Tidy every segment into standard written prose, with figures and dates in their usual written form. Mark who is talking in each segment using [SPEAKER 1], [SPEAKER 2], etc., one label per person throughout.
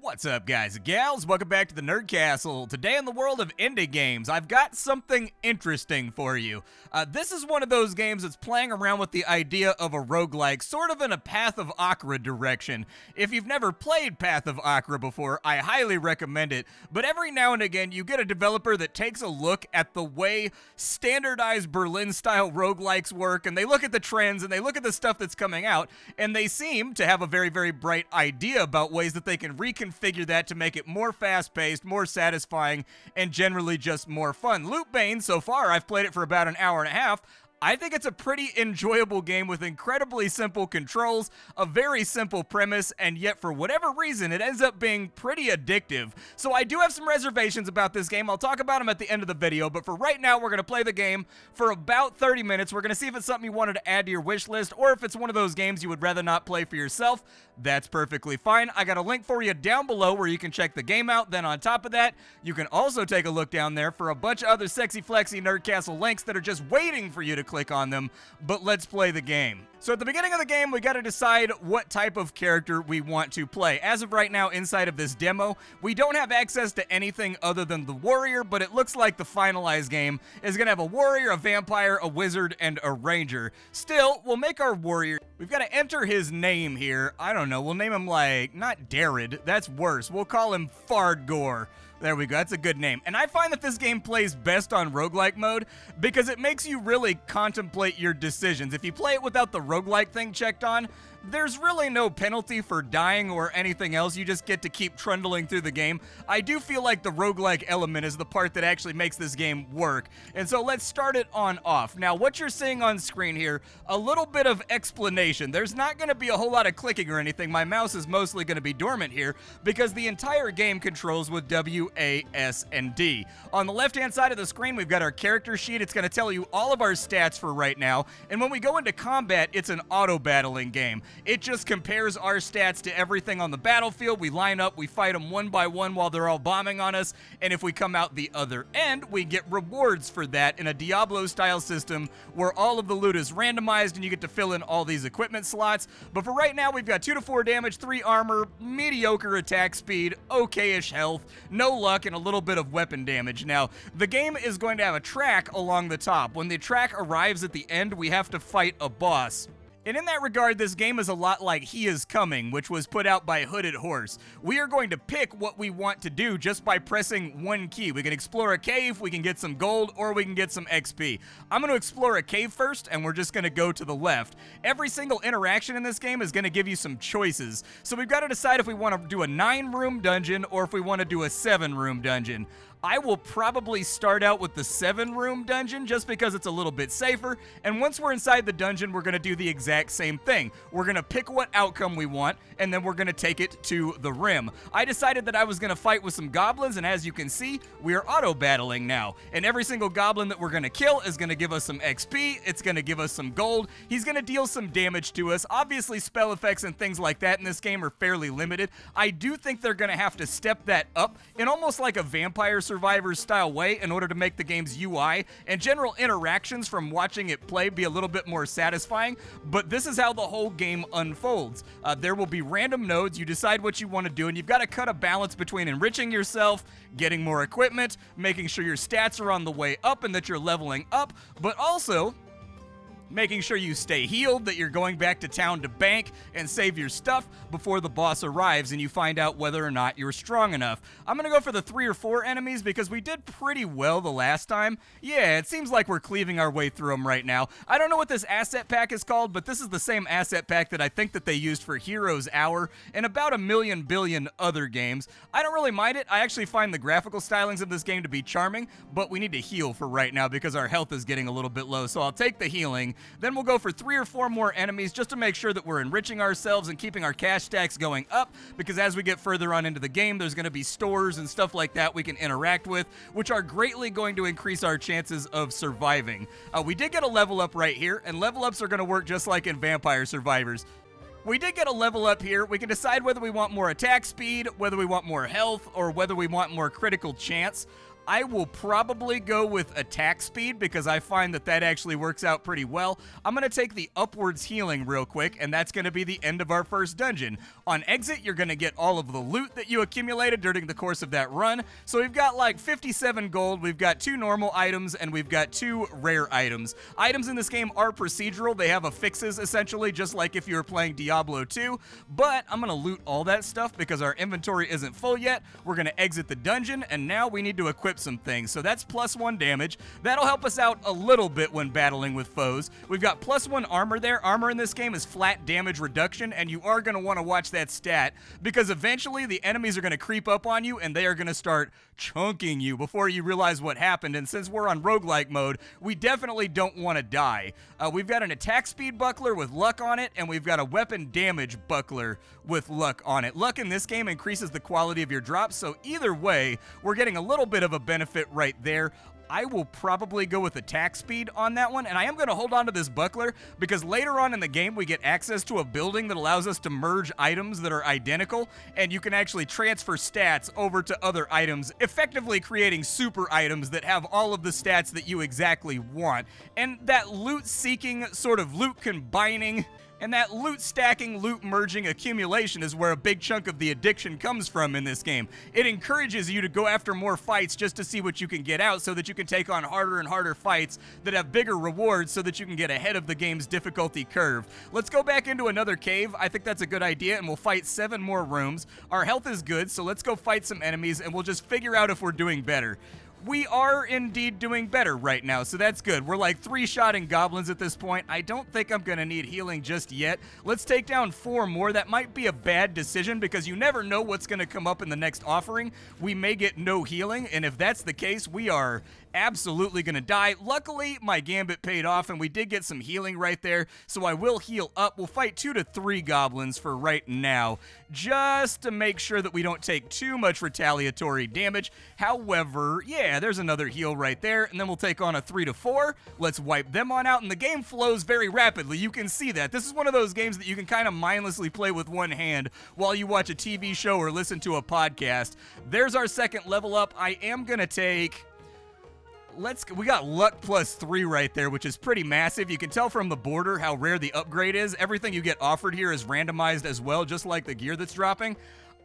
[SPEAKER 1] What's up, guys and gals? Welcome back to the Nerd Castle. Today in the world of indie games, I've got something interesting for you. This is one of those games that's playing around with the idea of a roguelike, sort of in a Path of Acra direction. If you've never played Path of Acra before, I highly recommend it, but every now and again you get a developer that takes a look at the way standardized Berlin-style roguelikes work, and they look at the trends, and they look at the stuff that's coming out, and they seem to have a very, very bright idea about ways that they can reconfigure that to make it more fast-paced, more satisfying, and generally just more fun. Loop Bane, so far, I've played it for about an hour and a half. I think it's a pretty enjoyable game with incredibly simple controls, a very simple premise, and yet for whatever reason, it ends up being pretty addictive. So I do have some reservations about this game. I'll talk about them at the end of the video, but for right now, we're going to play the game for about 30 minutes. We're going to see if it's something you wanted to add to your wish list, or if it's one of those games you would rather not play for yourself. That's perfectly fine. I got a link for you down below where you can check the game out. Then on top of that, you can also take a look down there for a bunch of other sexy flexy Nerd Castle links that are just waiting for you to click on them, but let's play the game. So at the beginning of the game, we got to decide what type of character we want to play. As of right now, inside of this demo, we don't have access to anything other than the warrior, but it looks like the finalized game is going to have a warrior, a vampire, a wizard, and a ranger. Still, we'll make our warrior. We've got to enter his name here. I don't know, we'll name him like, not Darid, that's worse. We'll call him Fardgore. There we go, that's a good name. And I find that this game plays best on roguelike mode because it makes you really contemplate your decisions. If you play it without the roguelike thing checked on, there's really no penalty for dying or anything else. You just get to keep trundling through the game. I do feel like the roguelike element is the part that actually makes this game work. And so let's start it on off. Now, what you're seeing on screen here, a little bit of explanation. There's not going to be a whole lot of clicking or anything. My mouse is mostly going to be dormant here because the entire game controls with W, A, S, and D. On the left-hand side of the screen, we've got our character sheet. It's going to tell you all of our stats for right now. And when we go into combat, it's an auto-battling game. It just compares our stats to everything on the battlefield. We line up, we fight them one by one while they're all bombing on us, and if we come out the other end, we get rewards for that in a Diablo-style system where all of the loot is randomized and you get to fill in all these equipment slots. But for right now, we've got 2 to 4 damage, 3 armor, mediocre attack speed, okay-ish health, no luck, and a little bit of weapon damage. Now, the game is going to have a track along the top. When the track arrives at the end, we have to fight a boss. And in that regard, this game is a lot like He Is Coming, which was put out by Hooded Horse. We are going to pick what we want to do just by pressing one key. We can explore a cave, we can get some gold, or we can get some XP. I'm going to explore a cave first, and we're just going to go to the left. Every single interaction in this game is going to give you some choices. So we've got to decide if we want to do a 9-room dungeon or if we want to do a 7-room dungeon. I will probably start out with the 7-room dungeon just because it's a little bit safer, and once we're inside the dungeon, we're going to do the exact same thing. We're going to pick what outcome we want, and then we're going to take it to the rim. I decided that I was going to fight with some goblins, and as you can see, we are auto-battling now, and every single goblin that we're going to kill is going to give us some XP, it's going to give us some gold, he's going to deal some damage to us. Obviously, spell effects and things like that in this game are fairly limited. I do think they're going to have to step that up in almost like a Vampire Survivors style way in order to make the game's UI and general interactions from watching it play be a little bit more satisfying, but this is how the whole game unfolds. There will be random nodes, you decide what you want to do, and you've got to cut a balance between enriching yourself, getting more equipment, making sure your stats are on the way up and that you're leveling up, but also making sure you stay healed, that you're going back to town to bank and save your stuff before the boss arrives and you find out whether or not you're strong enough. I'm going to go for the 3 or 4 enemies because we did pretty well the last time. Yeah, it seems like we're cleaving our way through them right now. I don't know what this asset pack is called, but this is the same asset pack that I think that they used for Heroes Hour and about a million billion other games. I don't really mind it. I actually find the graphical stylings of this game to be charming, but we need to heal for right now because our health is getting a little bit low, so I'll take the healing. Then we'll go for 3 or 4 more enemies just to make sure that we're enriching ourselves and keeping our cash stacks going up, because as we get further on into the game, there's going to be stores and stuff like that we can interact with, which are greatly going to increase our chances of surviving. We did get a level up right here, and level ups are going to work just like in Vampire Survivors. We did get a level up here. We can decide whether we want more attack speed, whether we want more health, or whether we want more critical chance. I will probably go with attack speed because I find that that actually works out pretty well. I'm going to take the upwards healing real quick, and that's going to be the end of our first dungeon. On exit, you're going to get all of the loot that you accumulated during the course of that run. So we've got like 57 gold, we've got 2 normal items, and we've got 2 rare items. Items in this game are procedural. They have affixes, essentially, just like if you were playing Diablo 2. But I'm going to loot all that stuff because our inventory isn't full yet. We're going to exit the dungeon, and now we need to equip some things. So that's +1 damage. That'll help us out a little bit when battling with foes. We've got +1 armor there. Armor in this game is flat damage reduction, and you are going to want to watch that stat because eventually the enemies are going to creep up on you and they are going to start chunking you before you realize what happened. And since we're on roguelike mode, we definitely don't want to die. We've got an attack speed buckler with luck on it, and we've got a weapon damage buckler with luck on it. Luck in this game increases the quality of your drops, so either way, we're getting a little bit of a benefit right there. I will probably go with attack speed on that one, and I am going to hold on to this buckler because later on in the game we get access to a building that allows us to merge items that are identical, and you can actually transfer stats over to other items, effectively creating super items that have all of the stats that you exactly want. And that loot-seeking, sort of loot-combining, and that loot stacking, loot merging accumulation is where a big chunk of the addiction comes from in this game. It encourages you to go after more fights just to see what you can get out so that you can take on harder and harder fights that have bigger rewards so that you can get ahead of the game's difficulty curve. Let's go back into another cave. I think that's a good idea, and we'll fight 7 more rooms. Our health is good, so let's go fight some enemies, and we'll just figure out if we're doing better. We are indeed doing better right now, so that's good. We're like 3-shotting goblins at this point. I don't think I'm going to need healing just yet. Let's take down 4 more. That might be a bad decision because you never know what's going to come up in the next offering. We may get no healing, and if that's the case, we are absolutely going to die. Luckily, my gambit paid off, and we did get some healing right there, so I will heal up. We'll fight 2 to 3 goblins for right now, just to make sure that we don't take too much retaliatory damage. However, yeah, there's another heal right there, and then we'll take on a 3 to 4. Let's wipe them on out, and the game flows very rapidly. You can see that. This is one of those games that you can kind of mindlessly play with one hand while you watch a TV show or listen to a podcast. There's our second level up. I am going to take... we got luck +3 right there, which is pretty massive. You can tell from the border how rare the upgrade is. Everything you get offered here is randomized as well, just like the gear that's dropping.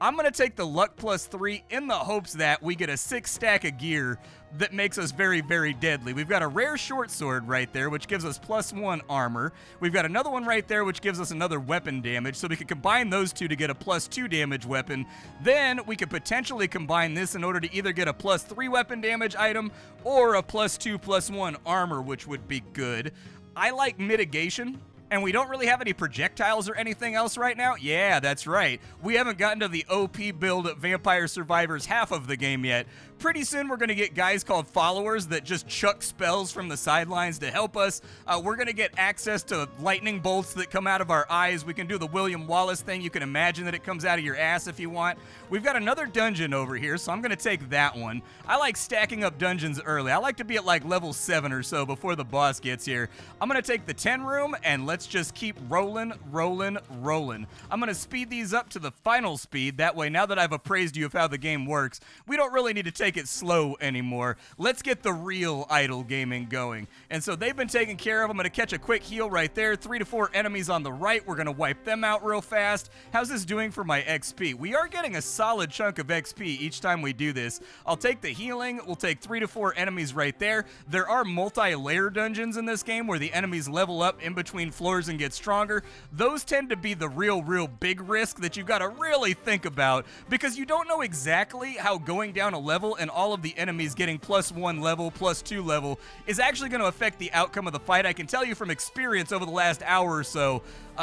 [SPEAKER 1] I'm going to take the luck +3 in the hopes that we get a 6 stack of gear that makes us very, very deadly. We've got a rare short sword right there, which gives us +1 armor. We've got another one right there, which gives us another weapon damage, so we can combine those two to get a +2 damage weapon. Then we could potentially combine this in order to either get a +3 weapon damage item or a +2, +1 armor, which would be good. I like mitigation. And we don't really have any projectiles or anything else right now? Yeah, that's right. We haven't gotten to the OP build at Vampire Survivors half of the game yet. Pretty soon we're going to get guys called followers that just chuck spells from the sidelines to help us. We're going to get access to lightning bolts that come out of our eyes. We can do the William Wallace thing. You can imagine that it comes out of your ass if you want. We've got another dungeon over here, so I'm going to take that one. I like stacking up dungeons early. I like to be at like level 7 or so before the boss gets here. I'm going to take the 10 room, and let's just keep rolling. I'm going to speed these up to the final speed. That way, now that I've appraised you of how the game works, we don't really need to take it slow anymore. Let's get the real idle gaming going. And so they've been taken care of. I'm going to catch a quick heal right there. 3 to 4 enemies on the right. We're going to wipe them out real fast. How's this doing for my XP? We are getting a solid chunk of XP each time we do this. I'll take the healing. We'll take 3 to 4 enemies right there. There are multi-layer dungeons in this game where the enemies level up in between floors and get stronger. Those tend to be the real big risk that you've got to really think about because you don't know exactly how going down a level and all of the enemies getting +1 level, +2 level is actually going to affect the outcome of the fight. I can tell you from experience over the last hour or so,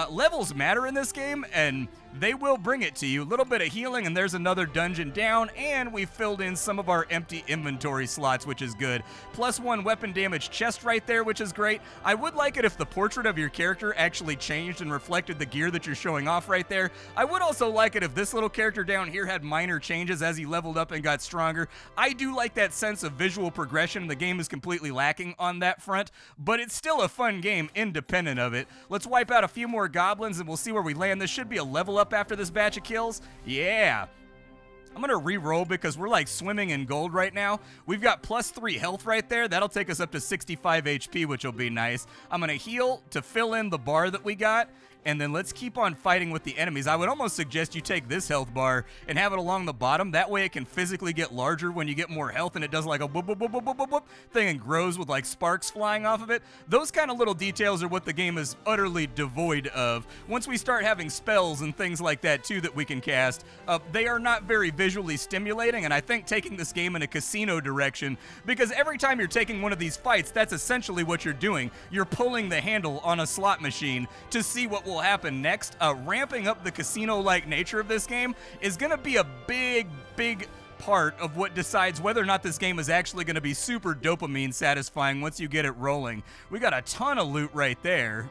[SPEAKER 1] levels matter in this game, and they will bring it to you. A little bit of healing, and there's another dungeon down, and we filled in some of our empty inventory slots, which is good. +1 weapon damage chest right there, which is great. I would like it if the portrait of your character actually changed and reflected the gear that you're showing off right there. I would also like it if this little character down here had minor changes as he leveled up and got stronger. I do like that sense of visual progression. The game is completely lacking on that front, but it's still a fun game independent of it. Let's wipe out a few more goblins, and we'll see where we land. This should be a level up after this batch of kills. Yeah. I'm going to re-roll because we're like swimming in gold right now. We've got +3 health right there. That'll take us up to 65 HP, which will be nice. I'm going to heal to fill in the bar that we got. And then let's keep on fighting with the enemies. I would almost suggest you take this health bar and have it along the bottom. That way it can physically get larger when you get more health, and it does like a whoop, whoop, whoop, whoop, whoop, whoop thing and grows with like sparks flying off of it. Those kind of little details are what the game is utterly devoid of. Once we start having spells and things like that too that we can cast, they are not very visually stimulating, and I think taking this game in a casino direction, because every time you're taking one of these fights, that's essentially what you're doing. You're pulling the handle on a slot machine to see what will happen next. Ramping up the casino-like nature of this game is going to be a big part of what decides whether or not this game is actually going to be super dopamine satisfying once you get it rolling. We got a ton of loot right there.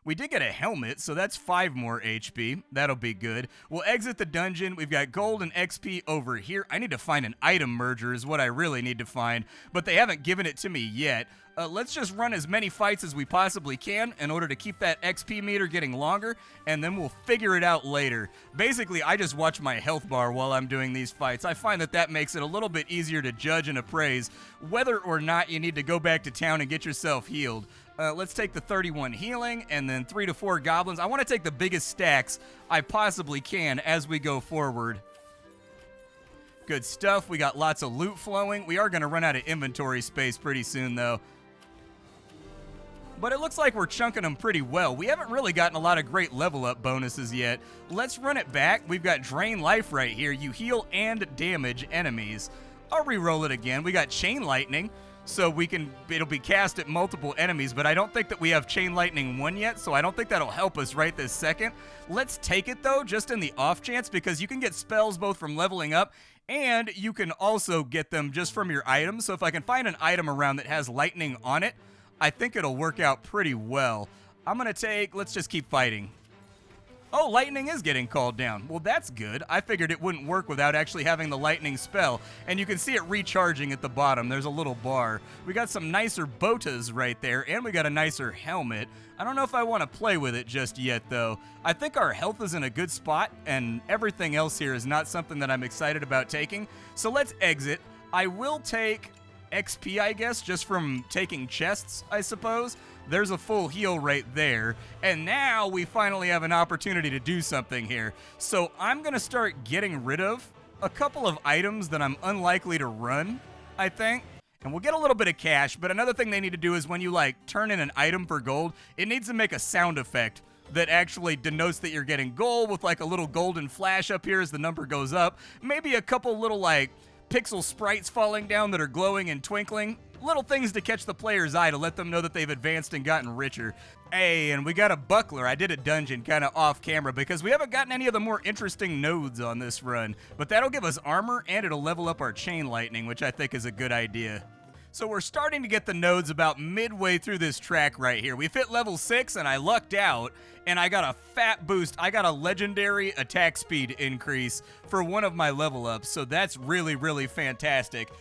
[SPEAKER 1] We did get a helmet, so that's 5 more HP. That'll be good. We'll exit the dungeon. We've got gold and XP over here. I need to find an item merger is what I really need to find, but they haven't given it to me yet. Let's just run as many fights as we possibly can in order to keep that XP meter getting longer, and then we'll figure it out later. Basically, I just watch my health bar while I'm doing these fights. I find that makes it a little bit easier to judge and appraise whether or not you need to go back to town and get yourself healed. Let's take the 31 healing and then 3 to 4 goblins. I want to take the biggest stacks I possibly can as we go forward. Good stuff. We got lots of loot flowing. We are going to run out of inventory space pretty soon, though. But it looks like we're chunking them pretty well. We haven't really gotten a lot of great level up bonuses yet. Let's run it back. We've got Drain Life right here. You heal and damage enemies. I'll re-roll it again. We got Chain Lightning, so it'll be cast at multiple enemies, but I don't think that we have Chain Lightning 1 yet, so I don't think that'll help us right this second. Let's take it, though, just in the off chance, because you can get spells both from leveling up, and you can also get them just from your items. So if I can find an item around that has lightning on it, I think it'll work out pretty well. Let's just keep fighting. Oh, lightning is getting called down. Well, that's good. I figured it wouldn't work without actually having the lightning spell. And you can see it recharging at the bottom. There's a little bar. We got some nicer botas right there, and we got a nicer helmet. I don't know if I want to play with it just yet, though. I think our health is in a good spot, and everything else here is not something that I'm excited about taking. So let's exit. I will take XP, I guess, just from taking chests, I suppose. There's a full heal right there. And now we finally have an opportunity to do something here. So I'm going to start getting rid of a couple of items that I'm unlikely to run, I think. And we'll get a little bit of cash, but another thing they need to do is when you, turn in an item for gold, it needs to make a sound effect that actually denotes that you're getting gold with, a little golden flash up here as the number goes up. Maybe a couple little, pixel sprites falling down that are glowing and twinkling. Little things to catch the player's eye to let them know that they've advanced and gotten richer. Hey, and we got a buckler. I did a dungeon kind of off camera because we haven't gotten any of the more interesting nodes on this run. But that'll give us armor, and it'll level up our chain lightning, which I think is a good idea. So we're starting to get the nodes about midway through this track right here. We've hit level 6, and I lucked out, and I got a fat boost. I got a legendary attack speed increase for one of my level ups, so that's really, really fantastic.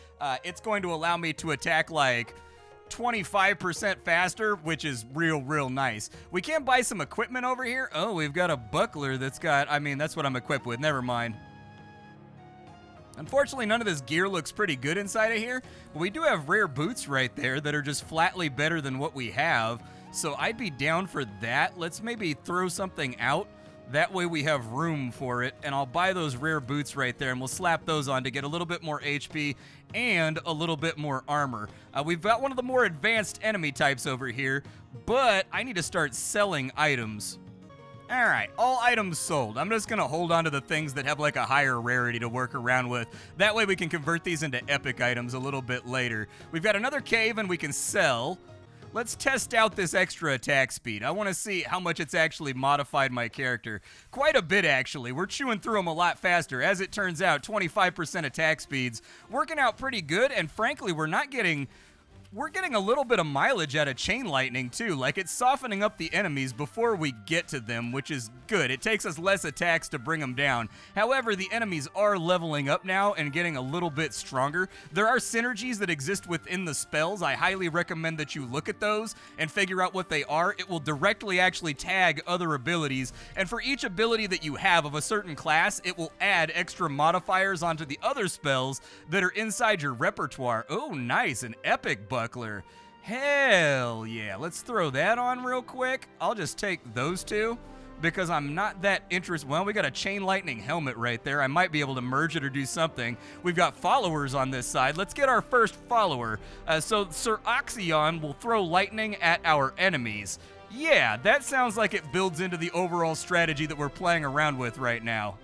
[SPEAKER 1] It's going to allow me to attack 25% faster, which is real nice. We can buy some equipment over here. Oh, we've got a buckler that's that's what I'm equipped with. Never mind. Unfortunately, none of this gear looks pretty good inside of here, but we do have rare boots right there that are just flatly better than what we have, so I'd be down for that. Let's maybe throw something out. That way we have room for it, and I'll buy those rare boots right there, and we'll slap those on to get a little bit more HP and a little bit more armor. We've got one of the more advanced enemy types over here, but I need to start selling items. All right, all items sold. I'm just going to hold on to the things that have a higher rarity to work around with. That way we can convert these into epic items a little bit later. We've got another cave and we can sell. Let's test out this extra attack speed. I want to see how much it's actually modified my character. Quite a bit, actually. We're chewing through them a lot faster. As it turns out, 25% attack speeds working out pretty good, and frankly, we're not getting we're getting a little bit of mileage out of chain lightning too. Like, it's softening up the enemies before we get to them, which is good. It takes us less attacks to bring them down. However, the enemies are leveling up now and getting a little bit stronger. There are synergies that exist within the spells. I highly recommend that you look at those and figure out what they are. It will directly actually tag other abilities, and for each ability that you have of a certain class, it will add extra modifiers onto the other spells that are inside your repertoire. Oh, nice, an epic buckler. Hell yeah, let's throw that on real quick. I'll just take those two because I'm not that interested. Well, we got a chain lightning helmet right there. I might be able to merge it or do something. We've got followers on this side. Let's get our first follower. So Sir Oxyon will throw lightning at our enemies. Yeah, that sounds like it builds into the overall strategy that we're playing around with right now.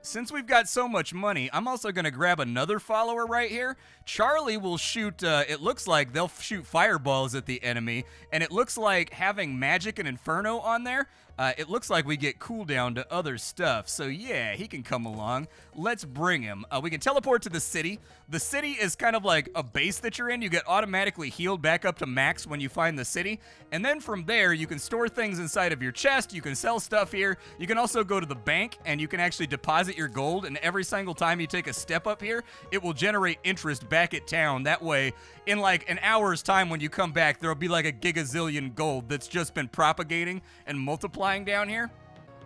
[SPEAKER 1] Since we've got so much money, I'm also going to grab another follower right here. Charlie will shoot, it looks like they'll shoot fireballs at the enemy, and it looks like having magic and inferno on there, it looks like we get cooldown to other stuff. So yeah, he can come along. Let's bring him. We can teleport to the city. The city is kind of like a base that you're in. You get automatically healed back up to max when you find the city. And then from there, you can store things inside of your chest. You can sell stuff here. You can also go to the bank and you can actually deposit your gold. And every single time you take a step up here, it will generate interest back at town. That way, in like an hour's time when you come back, there'll be like a gigazillion gold that's just been propagating and multiplying down here.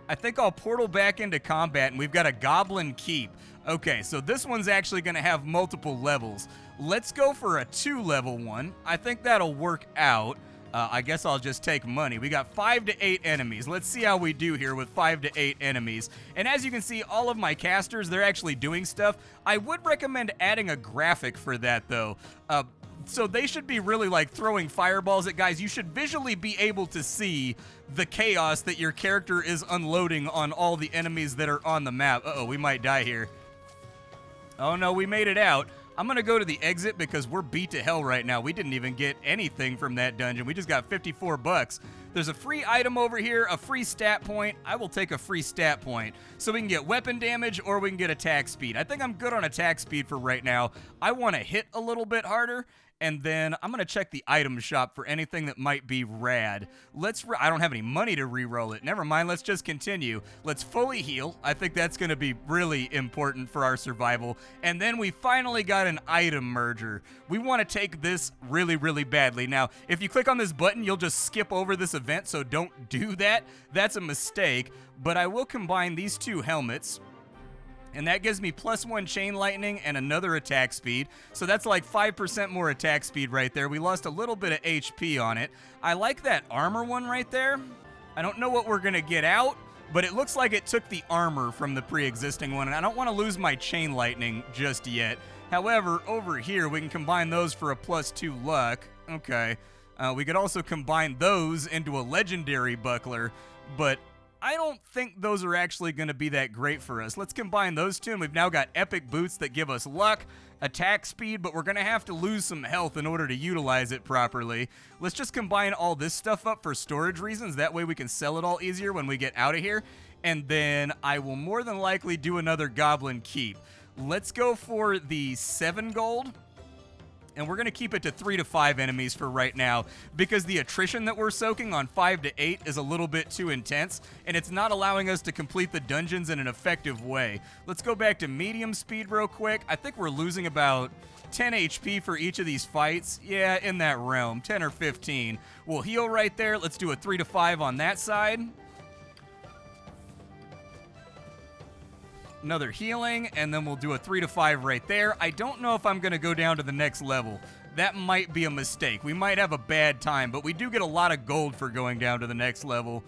[SPEAKER 1] I think I'll portal back into combat, and we've got a goblin keep. Okay, so this one's actually going to have multiple levels. Let's go for a 2-level one. I think that'll work out. I guess I'll just take money. We got 5 to 8 enemies. Let's see how we do here with 5 to 8 enemies. And as you can see, all of my casters, they're actually doing stuff. I would recommend adding a graphic for that, though. So they should be really like throwing fireballs at guys. You should visually be able to see the chaos that your character is unloading on all the enemies that are on the map. Uh-oh, we might die here. Oh no, we made it out. I'm gonna go to the exit because we're beat to hell right now. We didn't even get anything from that dungeon. We just got 54 bucks. There's a free item over here, a free stat point. I will take a free stat point. So we can get weapon damage or we can get attack speed. I think I'm good on attack speed for right now. I want to hit a little bit harder. And then I'm going to check the item shop for anything that might be rad. I don't have any money to re-roll it. Never mind, let's just continue. Let's fully heal. I think that's going to be really important for our survival. And then we finally got an item merger. We want to take this really, really badly. Now, if you click on this button, you'll just skip over this event, so don't do that. That's a mistake. But I will combine these two helmets. And that gives me +1 chain lightning and another attack speed. So that's like 5% more attack speed right there. We lost a little bit of HP on it. I like that armor one right there. I don't know what we're going to get out, but it looks like it took the armor from the pre-existing one. And I don't want to lose my chain lightning just yet. However, over here, we can combine those for a +2 luck. Okay. We could also combine those into a legendary buckler, but I don't think those are actually going to be that great for us. Let's combine those two, and we've now got epic boots that give us luck, attack speed, but we're going to have to lose some health in order to utilize it properly. Let's just combine all this stuff up for storage reasons. That way we can sell it all easier when we get out of here. And then I will more than likely do another goblin keep. Let's go for the 7 gold. And we're going to keep it to 3 to 5 enemies for right now because the attrition that we're soaking on 5 to 8 is a little bit too intense, and it's not allowing us to complete the dungeons in an effective way. Let's go back to medium speed real quick. I think we're losing about 10 HP for each of these fights. Yeah, in that realm, 10 or 15. We'll heal right there. Let's do a 3 to 5 on that side. Another healing, and then we'll do a 3 to 5 right there. I don't know if I'm going to go down to the next level. That might be a mistake. We might have a bad time, but we do get a lot of gold for going down to the next level.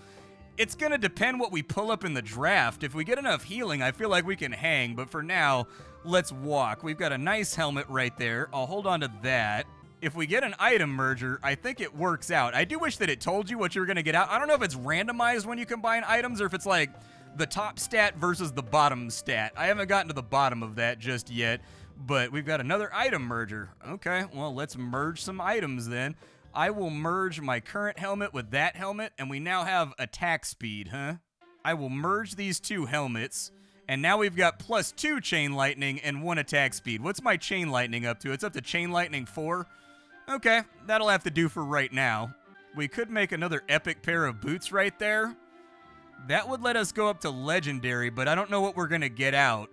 [SPEAKER 1] It's going to depend what we pull up in the draft. If we get enough healing, I feel like we can hang, but for now, let's walk. We've got a nice helmet right there. I'll hold on to that. If we get an item merger, I think it works out. I do wish that it told you what you were going to get out. I don't know if it's randomized when you combine items or if it's like the top stat versus the bottom stat. I haven't gotten to the bottom of that just yet, but we've got another item merger. Okay, well, let's merge some items then. I will merge my current helmet with that helmet, and we now have attack speed, huh? I will merge these two helmets, and now we've got +2 chain lightning and 1 attack speed. What's my chain lightning up to? It's up to chain lightning 4. Okay, that'll have to do for right now. We could make another epic pair of boots right there. That would let us go up to legendary, but I don't know what we're gonna get out.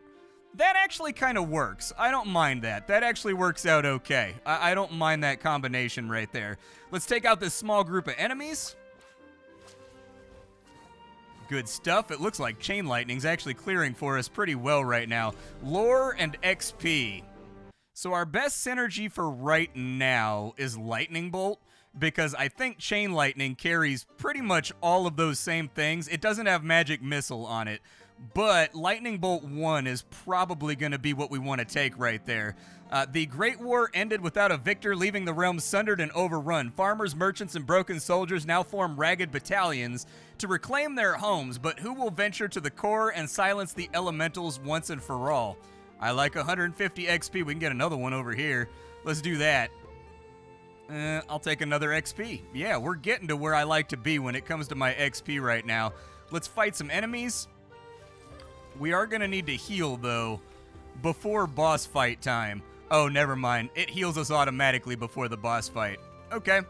[SPEAKER 1] That actually kind of works. I don't mind that. That actually works out okay. I don't mind that combination right there. Let's take out this small group of enemies. Good stuff. It looks like Chain Lightning's actually clearing for us pretty well right now. Lore and XP. So our best synergy for right now is Lightning Bolt, because I think Chain Lightning carries pretty much all of those same things. It doesn't have Magic Missile on it, but Lightning Bolt 1 is probably going to be what we want to take right there. The Great War ended without a victor, leaving the realm sundered and overrun. Farmers, merchants, and broken soldiers now form ragged battalions to reclaim their homes, but who will venture to the core and silence the elementals once and for all? I like 150 XP. We can get another one over here. Let's do that. I'll take another XP. Yeah, we're getting to where I like to be when it comes to my XP right now. Let's fight some enemies. We are going to need to heal, though, before boss fight time. Oh, never mind. It heals us automatically before the boss fight. Okay,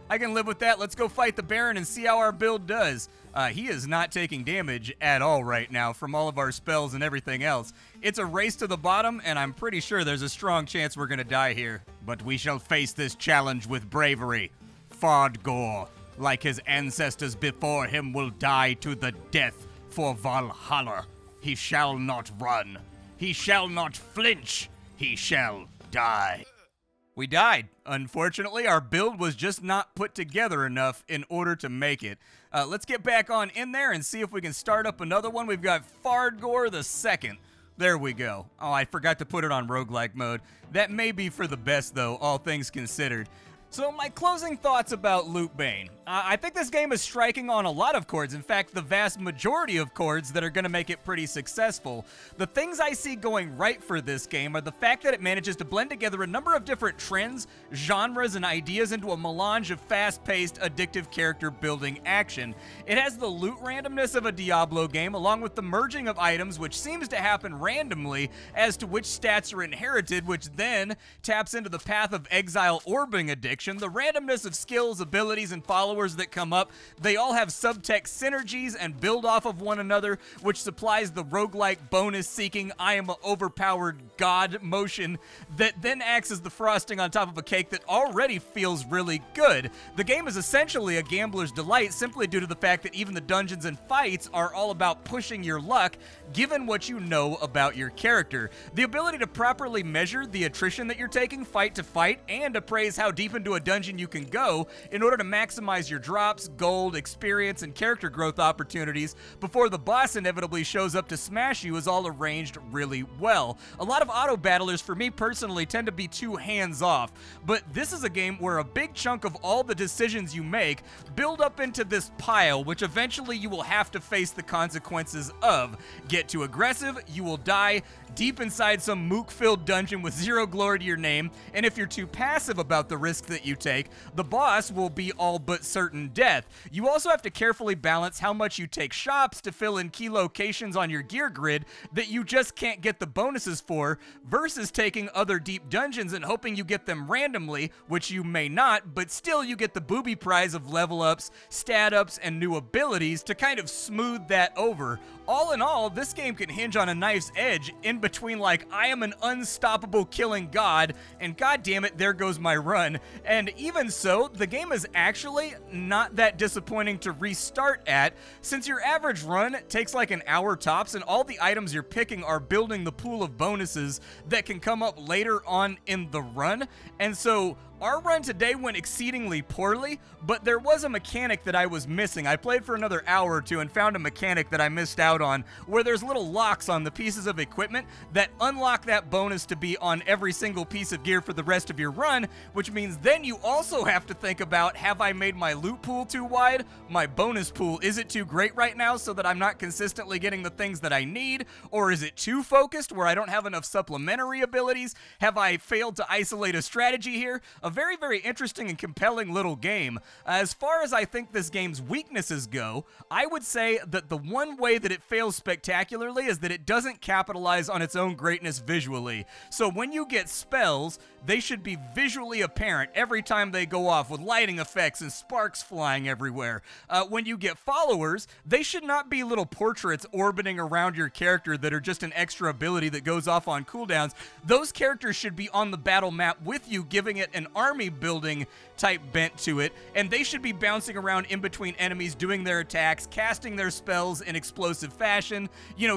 [SPEAKER 1] I can live with that. Let's go fight the Baron and see how our build does. He is not taking damage at all right now from all of our spells and everything else. It's a race to the bottom, and I'm pretty sure there's a strong chance we're going to die here. But we shall face this challenge with bravery. Fardgor, like his ancestors before him, will die to the death for Valhalla. He shall not run. He shall not flinch. He shall die. We died. Unfortunately, our build was just not put together enough in order to make it. Let's get back on in there and see if we can start up another one. We've got Fardgor the Second. There we go. Oh, I forgot to put it on roguelike mode. That may be for the best, though, all things considered. So my closing thoughts about Loop Bane. I think this game is striking on a lot of chords. In fact, the vast majority of chords that are going to make it pretty successful. The things I see going right for this game are the fact that it manages to blend together a number of different trends, genres, and ideas into a melange of fast-paced, addictive character-building action. It has the loot randomness of a Diablo game, along with the merging of items, which seems to happen randomly as to which stats are inherited, which then taps into the path of exile orbing addiction. The randomness of skills, abilities, and followers that come up, they all have subtext synergies and build off of one another, which supplies the roguelike bonus-seeking I am an overpowered god motion that then acts as the frosting on top of a cake that already feels really good. The game is essentially a gambler's delight simply due to the fact that even the dungeons and fights are all about pushing your luck, given what you know about your character. The ability to properly measure the attrition that you're taking fight to fight and appraise how deep into a dungeon you can go in order to maximize your drops, gold, experience, and character growth opportunities before the boss inevitably shows up to smash you is all arranged really well. A lot of auto battlers for me personally tend to be too hands-off, but this is a game where a big chunk of all the decisions you make build up into this pile, which eventually you will have to face the consequences of. Get too aggressive, you will die deep inside some mook-filled dungeon with zero glory to your name, and if you're too passive about the risk that you take, the boss will be all but certain death. You also have to carefully balance how much you take shops to fill in key locations on your gear grid that you just can't get the bonuses for, versus taking other deep dungeons and hoping you get them randomly, which you may not, but still you get the booby prize of level ups, stat ups, and new abilities to kind of smooth that over. All in all, this game can hinge on a knife's edge in between like, I am an unstoppable killing god, and god damn it, there goes my run. And even so, the game is actually not that disappointing to restart at, since your average run takes like an hour tops, and all the items you're picking are building the pool of bonuses that can come up later on in the run. And so our run today went exceedingly poorly, but there was a mechanic that I was missing. I played for another hour or two and found a mechanic that I missed out on, where there's little locks on the pieces of equipment that unlock that bonus to be on every single piece of gear for the rest of your run, which means then you also have to think about, have I made my loot pool too wide? My bonus pool, is it too great right now so that I'm not consistently getting the things that I need? Or is it too focused where I don't have enough supplementary abilities? Have I failed to isolate a strategy here? A very, very interesting and compelling little game. As far as I think this game's weaknesses go, I would say that the one way that it fails spectacularly is that it doesn't capitalize on its own greatness visually. So when you get spells, they should be visually apparent. every time they go off with lighting effects and sparks flying everywhere. When you get followers, they should not be little portraits orbiting around your character that are just an extra ability that goes off on cooldowns. Those characters should be on the battle map with you, giving it an army building type bent to it, and they should be bouncing around in between enemies, doing their attacks, casting their spells in explosive fashion,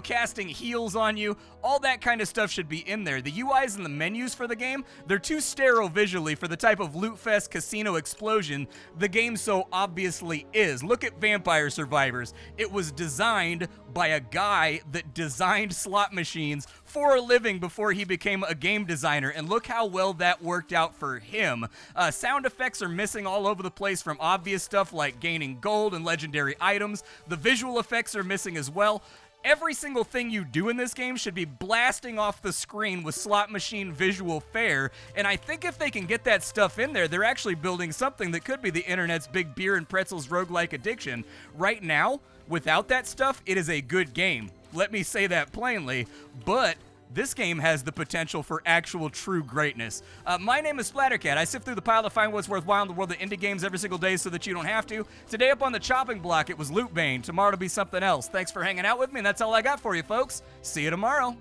[SPEAKER 1] casting heals on you. All that kind of stuff should be in there. The UIs and the menus for the game, they're too sterile visually for the type of loot fest casino explosion the game so obviously is. Look at Vampire Survivors. It was designed by a guy that designed slot machines for a living before he became a game designer, and look how well that worked out for him. Sound effects are missing all over the place, from obvious stuff like gaining gold and legendary items. The visual effects are missing as well. Every single thing you do in this game should be blasting off the screen with slot machine visual fare, and I think if they can get that stuff in there, they're actually building something that could be the internet's big beer and pretzels roguelike addiction. Right now, without that stuff, it is a good game. Let me say that plainly, but this game has the potential for actual true greatness. My name is Splattercat. I sift through the pile to find what's worthwhile in the world of indie games every single day so that you don't have to. Today up on the chopping block, it was Loop Bane. Tomorrow it'll be something else. Thanks for hanging out with me, and that's all I got for you, folks. See you tomorrow.